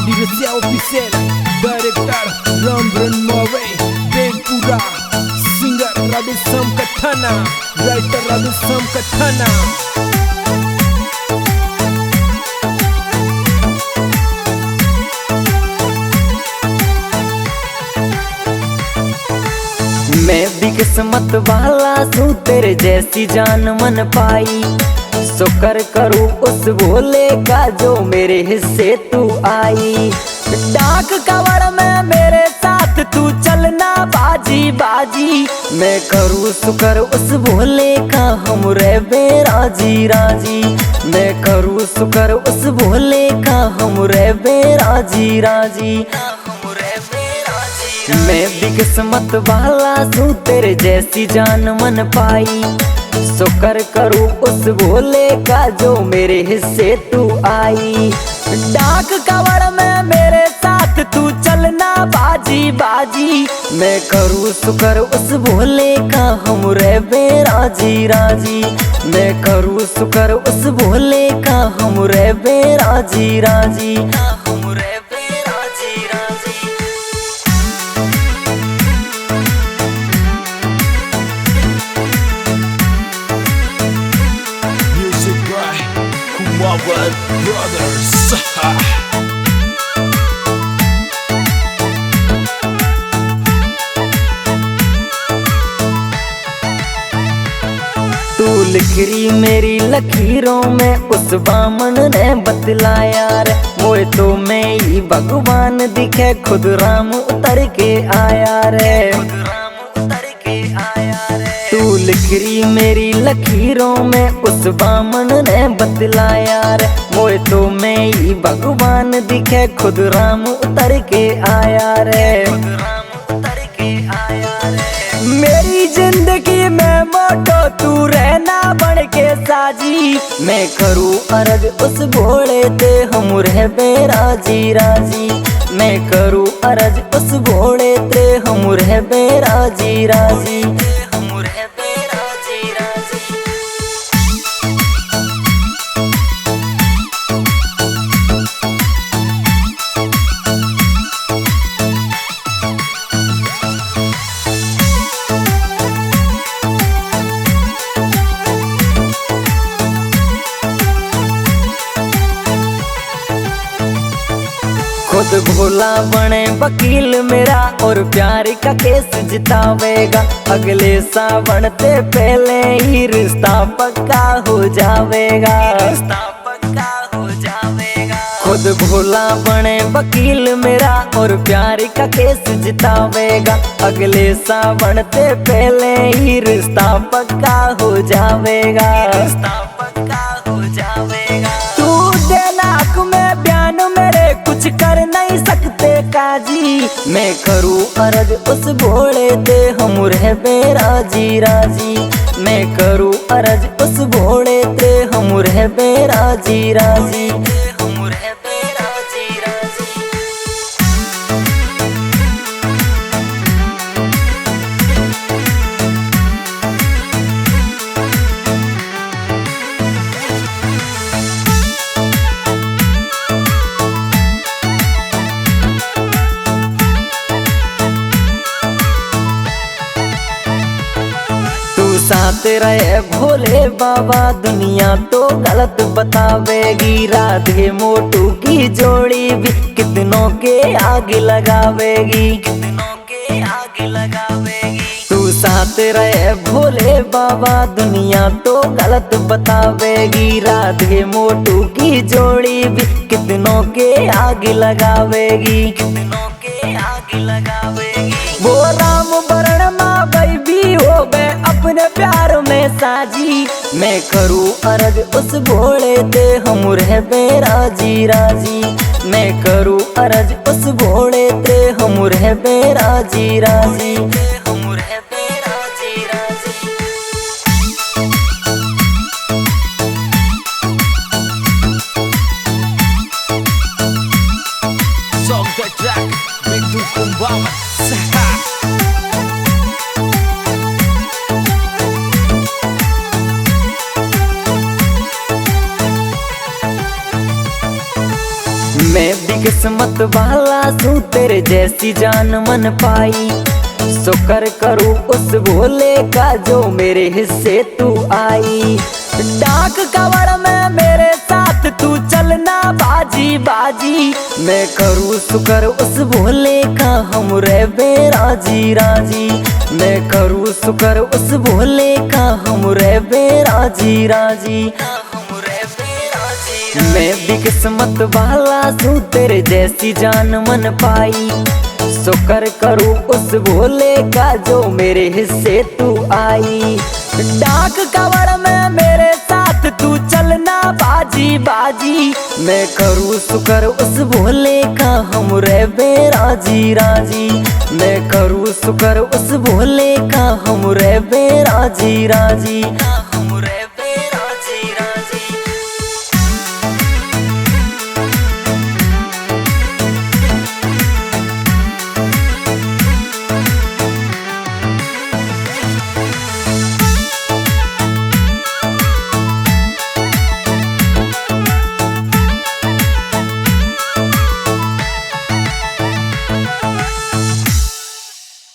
Liricía Oficial, Director Ramran Mawai, Benpura, Singer Radhe Sam Katana, Writer Radhe Sam Katana. मैं भी किस्मत वाला सू तेरे जैसी जान मन पाई, शुक्र करूँ उस भोले का जो मेरे हिस्से तू आई। डाक कवड़ में मेरे साथ तू चलना बाजी बाजी, मैं करूँ शुक्र उस भोले का हम रहे राजी राजी। मैं करूँ शुक्र उस भोले का हम रहे राजी राजी। मैं भी किस्मत वाला सू तेरे जैसी जान मन पाई, शुक्र करूँ उस भोले का जो मेरे हिस्से तू आई। डाक कवड़ में मेरे साथ तू चलना बाजी बाजी, मैं करूँ शुक्र उस भोले का हम रहे राजी राजी। मैं करूँ शुक्र उस भोले का हम रहे राजी राजी। Kumawan Brothers. तू लिखरी मेरी लकीरों में उस बामन ने बतलाया रे, मोए तो मैं ही भगवान दिखे खुद राम उतर के आया रे। तू लिखरी मेरी लकीरों में उस बामन ने बतलाया रे, मोए तो मैं ही भगवान दिखे खुद राम उतर के आया रे। मेरी जिंदगी में मोटो तू रहना बन के साजी, मैं करूँ अरज उस भोले ते हम रहे राजी राजी। मैं करूँ अरज उस भोले ते हम रहे राजी राजी। खुद भोला बने वकील मेरा और प्यार का केस जितावेगा, अगले सावन ते पहले ही रिश्ता पक्का हो जावेगा। खुद भोला बने वकील मेरा और प्यार का केस जितावेगा, अगले सावन ते पहले ही रिश्ता पक्का हो जावेगा। तू देनाक में बयान मेरे कुछ कर नहीं सकते काजी, मैं करूँ अरज उस भोले ते हम रहे राजी राजी। मैं करूँ अरज उस भोले ते हम रहे राजी राजी। साथ रहे भोले बाबा दुनिया तो गलत बतावेगी, राधे मोटू की जोड़ी भी कितनों के आग लगावेगी। तू साथ रहे भोले बाबा दुनिया तो गलत बतावेगी, राधे मोटू की जोड़ी भी कितनों के आग लगावेगी। वो राम वरण माँ भी हो गए अपने प्यार में साजी, मैं करूँ अरज उस भोले ते हम रहे राजी राजी। मैं करूँ अरज उस भोले ते हम रहे राजी राजी। Song the track, Bintu Kumbawan. मैं भी किस्मत वाला तू तेरे जैसी जान मन पाई। शुक्र करूँ उस भोले का जो मेरे हिस्से तू आई। डाक कवर में मेरे साथ तू चलना बाजी बाजी। मैं करूँ शुक्र उस भोले का हम रहबे राजी राजी। मैं करूँ शुक्र उस भोले का हम रहबे राजी राजी। मैं भी किस्मत वाला तू तेरे जैसी जान मन पाई। शुक्र करूँ उस भोले का जो मेरे हिस्से तू आई। डाक कवर में मेरे साथ तू चलना बाजी बाजी। मैं करूँ शुक्र उस भोले का हम रहबे राजी राजी। मैं करूँ शुक्र उस भोले का हम रहबे राजी राजी।